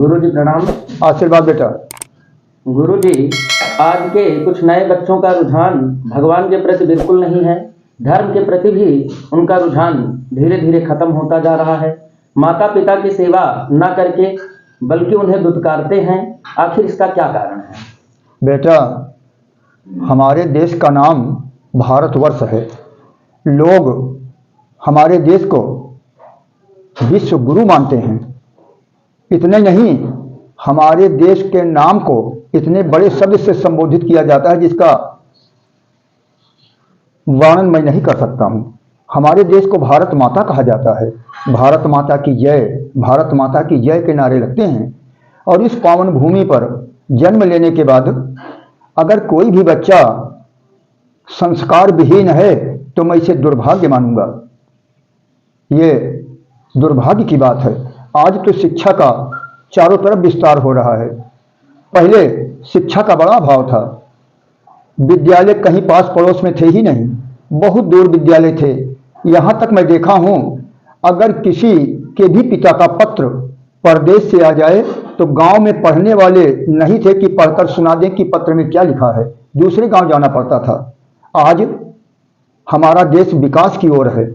गुरुजी प्रणाम। आशीर्वाद बेटा। गुरुजी, आज के कुछ नए बच्चों का रुझान भगवान के प्रति बिल्कुल नहीं है। धर्म के प्रति भी उनका रुझान धीरे धीरे खत्म होता जा रहा है। माता पिता की सेवा न करके बल्कि उन्हें दुत्कारते हैं। आखिर इसका क्या कारण है? बेटा, हमारे देश का नाम भारतवर्ष है। लोग हमारे देश को विश्व गुरु मानते हैं। इतने नहीं, हमारे देश के नाम को इतने बड़े शब्द से संबोधित किया जाता है जिसका वर्णन मैं नहीं कर सकता हूं। हमारे देश को भारत माता कहा जाता है। भारत माता की जय, भारत माता की जय के नारे लगते हैं। और इस पावन भूमि पर जन्म लेने के बाद अगर कोई भी बच्चा संस्कार विहीन है तो मैं इसे दुर्भाग्य मानूंगा। ये दुर्भाग्य की बात है। आज तो शिक्षा का चारों तरफ विस्तार हो रहा है। पहले शिक्षा का बड़ा अभाव था। विद्यालय कहीं पास पड़ोस में थे ही नहीं, बहुत दूर विद्यालय थे। यहाँ तक मैं देखा हूँ, अगर किसी के भी पिता का पत्र परदेश से आ जाए तो गांव में पढ़ने वाले नहीं थे कि पढ़कर सुना दें कि पत्र में क्या लिखा है। दूसरे गांव जाना पड़ता था। आज हमारा देश विकास की ओर है,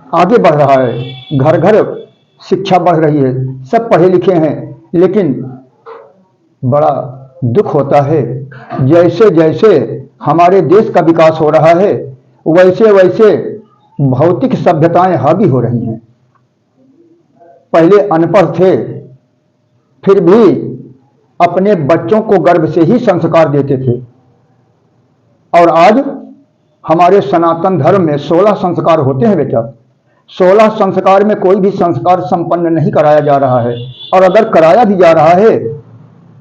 आगे बढ़ रहा है। घर घर शिक्षा बढ़ रही है, सब पढ़े लिखे हैं। लेकिन बड़ा दुख होता है, जैसे जैसे हमारे देश का विकास हो रहा है वैसे वैसे भौतिक सभ्यताएं हावी हो रही हैं। पहले अनपढ़ थे, फिर भी अपने बच्चों को गर्भ से ही संस्कार देते थे। और आज हमारे सनातन धर्म में 16 संस्कार होते हैं बेटा। 16 संस्कार में कोई भी संस्कार संपन्न नहीं कराया जा रहा है। और अगर कराया भी जा रहा है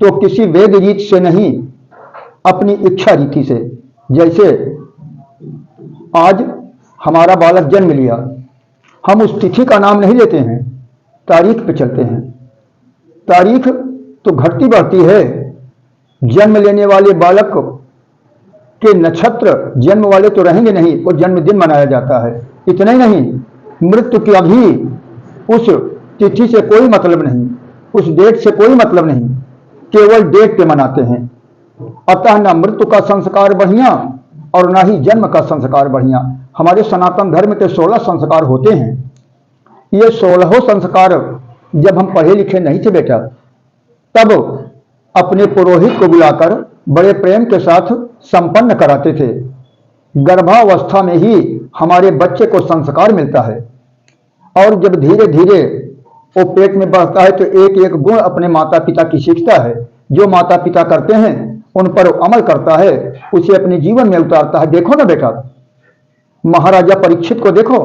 तो किसी वेद रीत से नहीं, अपनी इच्छा रीति से। जैसे आज हमारा बालक जन्म लिया, हम उस तिथि का नाम नहीं लेते हैं, तारीख पे चलते हैं। तारीख तो घटती बढ़ती है। जन्म लेने वाले बालक के नक्षत्र जन्म वाले तो रहेंगे नहीं, वो जन्मदिन मनाया जाता है। इतना ही नहीं, मृत्यु की अभी उस तिथि से कोई मतलब नहीं, उस डेट से कोई मतलब नहीं, केवल डेट पे मनाते हैं। अतः न मृत्यु का संस्कार बढ़िया और न ही जन्म का संस्कार बढ़िया। हमारे सनातन धर्म के 16 संस्कार होते हैं। ये 16 संस्कार जब हम पढ़े लिखे नहीं थे बेटा, तब अपने पुरोहित को बुलाकर बड़े प्रेम के साथ संपन्न कराते थे। गर्भावस्था में ही हमारे बच्चे को संस्कार मिलता है। और जब धीरे धीरे वो पेट में बढ़ता है तो एक एक गुण अपने माता पिता की सीखता है। जो माता पिता करते हैं उन पर अमल करता है, उसे अपने जीवन में उतारता है। देखो ना बेटा, महाराजा परीक्षित को देखो।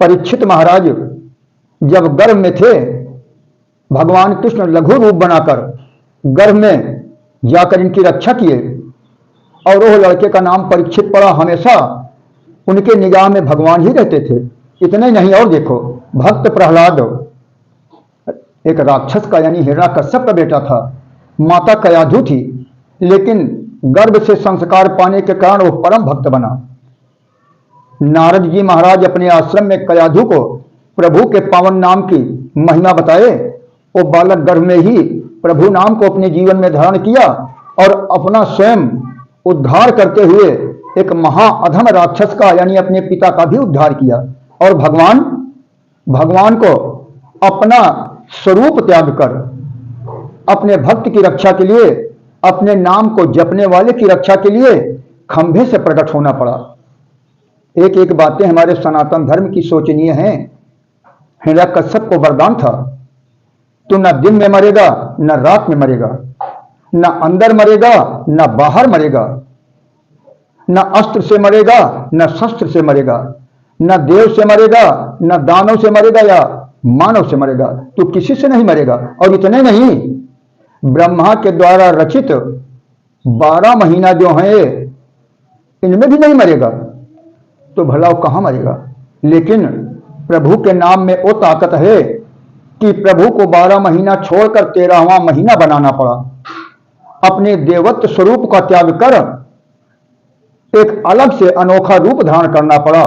परीक्षित महाराज जब गर्भ में थे, भगवान कृष्ण लघु रूप बनाकर गर्भ में जाकर इनकी रक्षा किए। और वो लड़के का नाम परीक्षित पड़ा। हमेशा उनके निगाह में भगवान ही रहते थे। इतने ही नहीं, और देखो, भक्त प्रहलाद एक राक्षस का यानी हिरण्यकश्यप का बेटा था। माता कयाधु थी, लेकिन गर्भ से संस्कार पाने के कारण वो परम भक्त बना। नारद जी महाराज अपने आश्रम में कयाधु को प्रभु के पावन नाम की महिमा बताए। वो बालक गर्भ में ही प्रभु नाम को अपने जीवन में धारण किया और अपना स्वयं उद्धार करते हुए एक महाअधम राक्षस का यानी अपने पिता का भी उद्धार किया। और भगवान को अपना स्वरूप त्याग कर अपने भक्त की रक्षा के लिए, अपने नाम को जपने वाले की रक्षा के लिए खंभे से प्रकट होना पड़ा। एक एक बातें हमारे सनातन धर्म की सोचनीय हैं। हिरण्यकश्यप को वरदान था, तू न दिन में मरेगा न रात में मरेगा, न अंदर मरेगा न बाहर मरेगा, न अस्त्र से मरेगा न शस्त्र से मरेगा, न देव से मरेगा न दानव से मरेगा या मानव से मरेगा, तू किसी से नहीं मरेगा। और इतने नहीं, ब्रह्मा के द्वारा रचित 12 महीना जो है इनमें भी नहीं मरेगा, तो भला वो कहां मरेगा। लेकिन प्रभु के नाम में वो ताकत है कि प्रभु को 12 महीना छोड़कर 13वां महीना बनाना पड़ा। अपने देवत्व स्वरूप का त्याग कर एक अलग से अनोखा रूप धारण करना पड़ा।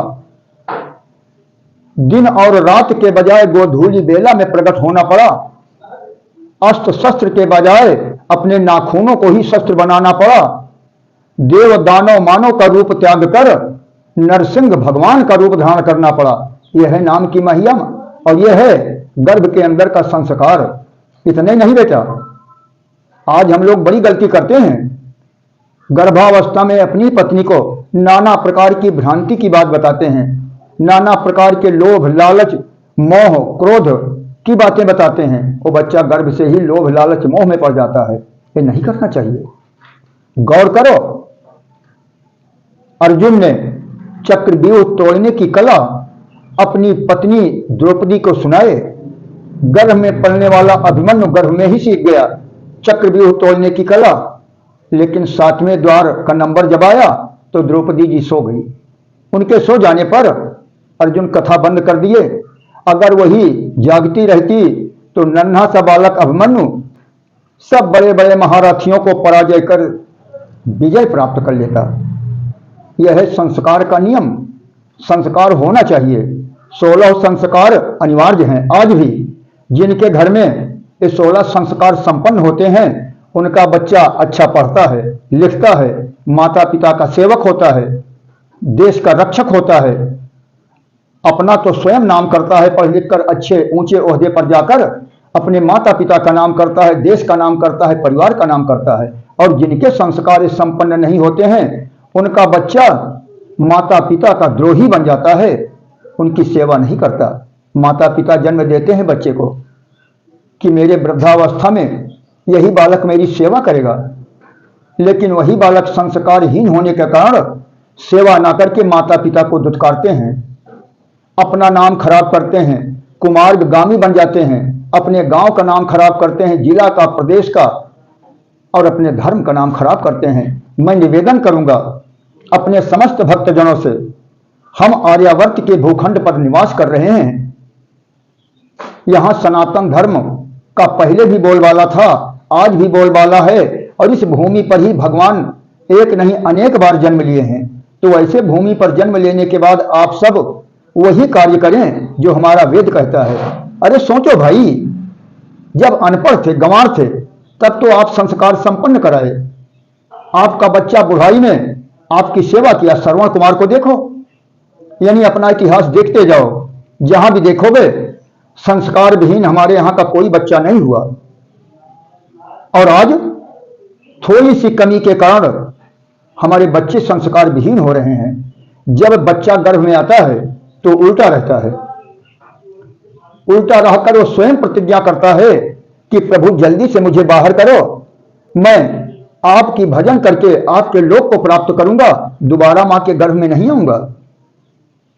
दिन और रात के बजाय गोधूली बेला में प्रकट होना पड़ा। अस्त्र शस्त्र के बजाय अपने नाखूनों को ही शस्त्र बनाना पड़ा। देव दानव मानव का रूप त्याग कर नरसिंह भगवान का रूप धारण करना पड़ा। यह है नाम की महिमा और यह है गर्भ के अंदर का संस्कार। इतने नहीं बेटा, आज हम लोग बड़ी गलती करते हैं। गर्भावस्था में अपनी पत्नी को नाना प्रकार की भ्रांति की बात बताते हैं, नाना प्रकार के लोभ लालच मोह क्रोध की बातें बताते हैं। वो बच्चा गर्भ से ही लोभ लालच मोह में पड़ जाता है। ये नहीं करना चाहिए। गौर करो, अर्जुन ने चक्रव्यूह तोड़ने की कला अपनी पत्नी द्रौपदी को सुनाए। गर्भ में पलने वाला अभिमन्यु गर्भ में ही सीख गया चक्रव्यूह तोड़ने की कला। लेकिन 7वें द्वार का नंबर जब आया तो द्रौपदी जी सो गई। उनके सो जाने पर अर्जुन कथा बंद कर दिए। अगर वही जागती रहती तो नन्हा सा बालक अभिमन्यु सब बड़े बड़े महारथियों को पराजय कर विजय प्राप्त कर लेता। यह है संस्कार का नियम। संस्कार होना चाहिए। 16 संस्कार अनिवार्य हैं आज भी। जिनके घर में ये 16 संस्कार संपन्न होते हैं उनका बच्चा अच्छा पढ़ता है, लिखता है, माता पिता का सेवक होता है, देश का रक्षक होता है, अपना तो स्वयं नाम करता है, पढ़ लिख कर अच्छे ऊंचे ओहदे पर जाकर अपने माता पिता का नाम करता है, देश का नाम करता है, परिवार का नाम करता है। और जिनके संस्कार संपन्न नहीं होते हैं उनका बच्चा माता पिता का द्रोही बन जाता है, उनकी सेवा नहीं करता। माता पिता जन्म देते हैं बच्चे को कि मेरे वृद्धावस्था में यही बालक मेरी सेवा करेगा, लेकिन वही बालक संस्कारहीन होने के कारण सेवा ना करके माता पिता को दुत्कारते हैं, अपना नाम खराब करते हैं, कुमार्गामी बन जाते हैं, अपने गांव का नाम खराब करते हैं, जिला का, प्रदेश का और अपने धर्म का नाम खराब करते हैं। मैं निवेदन करूंगा अपने समस्त भक्तजनों से, हम आर्यावर्त के भूखंड पर निवास कर रहे हैं। यहां सनातन धर्म का पहले भी बोलबाला था, आज भी बोलबाला है और इस भूमि पर ही भगवान एक नहीं अनेक बार जन्म लिए हैं। तो ऐसे भूमि पर जन्म लेने के बाद आप सब वही कार्य करें जो हमारा वेद कहता है। अरे सोचो भाई, जब अनपढ़ थे, गंवार थे, तब तो आप संस्कार संपन्न कराए। आपका बच्चा बुढ़ाई में आपकी सेवा किया। श्रवण कुमार को देखो, यानी अपना इतिहास देखते जाओ, जहां भी देखोगे संस्कार विहीन हमारे यहां का कोई बच्चा नहीं हुआ। और आज थोड़ी सी कमी के कारण हमारे बच्चे संस्कार विहीन हो रहे हैं। जब बच्चा गर्भ में आता है तो उल्टा रहता है, उल्टा रहकर वो स्वयं प्रतिज्ञा करता है कि प्रभु जल्दी से मुझे बाहर करो, मैं आपकी भजन करके आपके लोक को प्राप्त करूंगा, दोबारा मां के गर्भ में नहीं आऊंगा।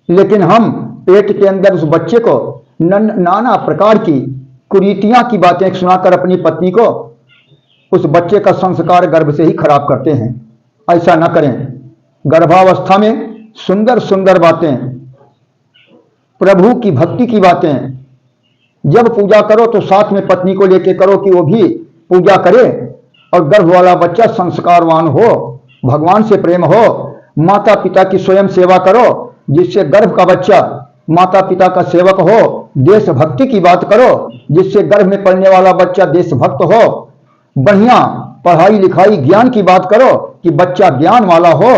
लेकिन हम पेट के अंदर उस बच्चे को नाना प्रकार की कुरीतियां की बातें सुनाकर अपनी पत्नी को उस बच्चे का संस्कार गर्भ से ही खराब करते हैं। ऐसा न करें। गर्भावस्था में सुंदर सुंदर बातें, प्रभु की भक्ति की बातें, जब पूजा करो तो साथ में पत्नी को लेके करो कि वो भी पूजा करे और गर्भ वाला बच्चा संस्कारवान हो, भगवान से प्रेम हो। माता पिता की स्वयं सेवा करो जिससे गर्भ का बच्चा माता पिता का सेवक हो। देशभक्ति की बात करो जिससे गर्भ में पलने वाला बच्चा देशभक्त हो। बढ़िया पढ़ाई लिखाई ज्ञान की बात करो कि बच्चा ज्ञान वाला हो।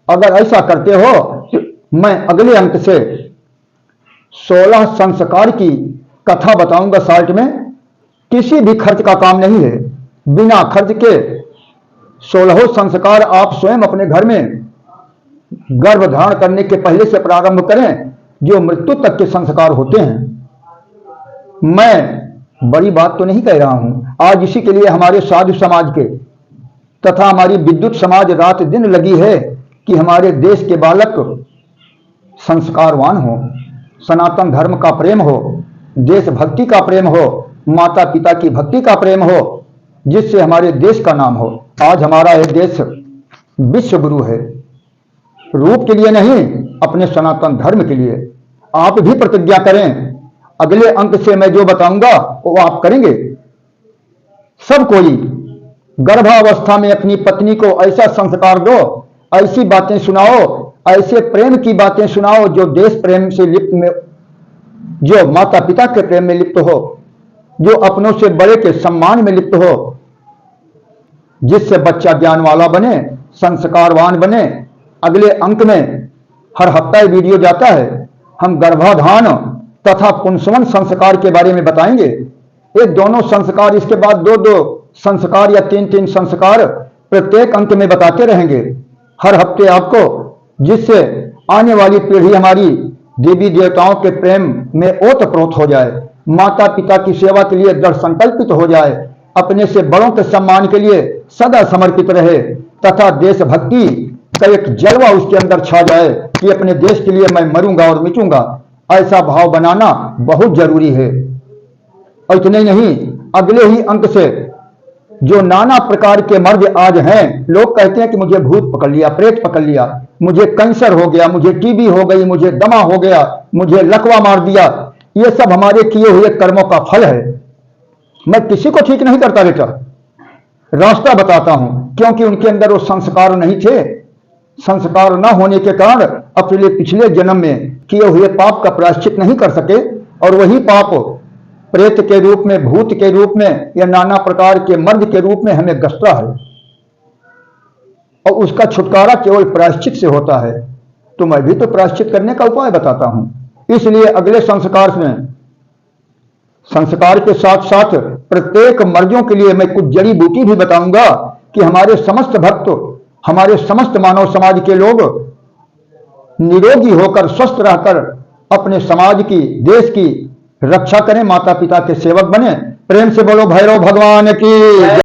अगर ऐसा करते हो तो मैं अगले अंक से 16 संस्कार की कथा बताऊंगा साल्ट में। किसी भी खर्च का काम नहीं है, बिना खर्च के 16 संस्कार आप स्वयं अपने घर में गर्भ धारण करने के पहले से प्रारंभ करें, जो मृत्यु तक के संस्कार होते हैं। मैं बड़ी बात तो नहीं कह रहा हूं। आज इसी के लिए हमारे साधु समाज के तथा हमारी विद्युत समाज रात दिन लगी है कि हमारे देश के बालक संस्कारवान हो, सनातन धर्म का प्रेम हो, देशभक्ति का प्रेम हो, माता पिता की भक्ति का प्रेम हो, जिससे हमारे देश का नाम हो। आज हमारा यह देश विश्व गुरु है, रूप के लिए नहीं, अपने सनातन धर्म के लिए। आप भी प्रतिज्ञा करें। अगले अंक से मैं जो बताऊंगा वो आप करेंगे। सब कोई गर्भावस्था में अपनी पत्नी को ऐसा संस्कार दो, ऐसी बातें सुनाओ, ऐसे प्रेम की बातें सुनाओ जो देश प्रेम से लिप्त में, जो माता पिता के प्रेम में लिप्त हो। जो अपनों से बड़े के सम्मान में लिप्त हो, जिससे बच्चा ज्ञान वाला बने, संस्कारवान बने। अगले अंक में हर हफ्ता ये वीडियो जाता है, हम गर्भाधान तथा पुंसवन संस्कार के बारे में बताएंगे। ये दोनों संस्कार, इसके बाद दो दो संस्कार या तीन तीन संस्कार प्रत्येक अंक में बताते रहेंगे हर हफ्ते आपको, जिससे आने वाली पीढ़ी हमारी देवी देवताओं के प्रेम में ओतप्रोत हो जाए, माता पिता की सेवा के लिए दृढ़ संकल्पित हो जाए, अपने से बड़ों के सम्मान के लिए सदा समर्पित रहे तथा देशभक्ति का एक जलवा उसके अंदर छा जाए कि अपने देश के लिए मैं मरूंगा और मिटूंगा। ऐसा भाव बनाना बहुत जरूरी है। और इतने नहीं, अगले ही अंक से जो नाना प्रकार के मर्ज आज हैं, लोग कहते हैं कि मुझे भूत पकड़ लिया, प्रेत पकड़ लिया, मुझे कैंसर हो गया, मुझे टीबी हो गई, मुझे दमा हो गया, मुझे लकवा मार दिया। ये सब हमारे किए हुए कर्मों का फल है। मैं किसी को ठीक नहीं करता बेटा, रास्ता बताता हूं, क्योंकि उनके अंदर वो संस्कार नहीं थे। संस्कार न होने के कारण अपने पिछले जन्म में किए हुए पाप का प्रायश्चित नहीं कर सके, और वही पाप प्रेत के रूप में, भूत के रूप में या नाना प्रकार के मर्द के रूप में हमें ग्रसता है, और उसका छुटकारा केवल प्रायश्चित से होता है। तो मैं भी तो प्रायश्चित करने का उपाय बताता हूं। इसलिए अगले संस्कार में, संस्कार के साथ साथ प्रत्येक मर्जों के लिए मैं कुछ जड़ी बूटी भी बताऊंगा कि हमारे समस्त भक्त, हमारे समस्त मानव समाज के लोग निरोगी होकर, स्वस्थ रहकर अपने समाज की, देश की रक्षा करें, माता पिता के सेवक बने। प्रेम से बोलो भैरव भगवान की।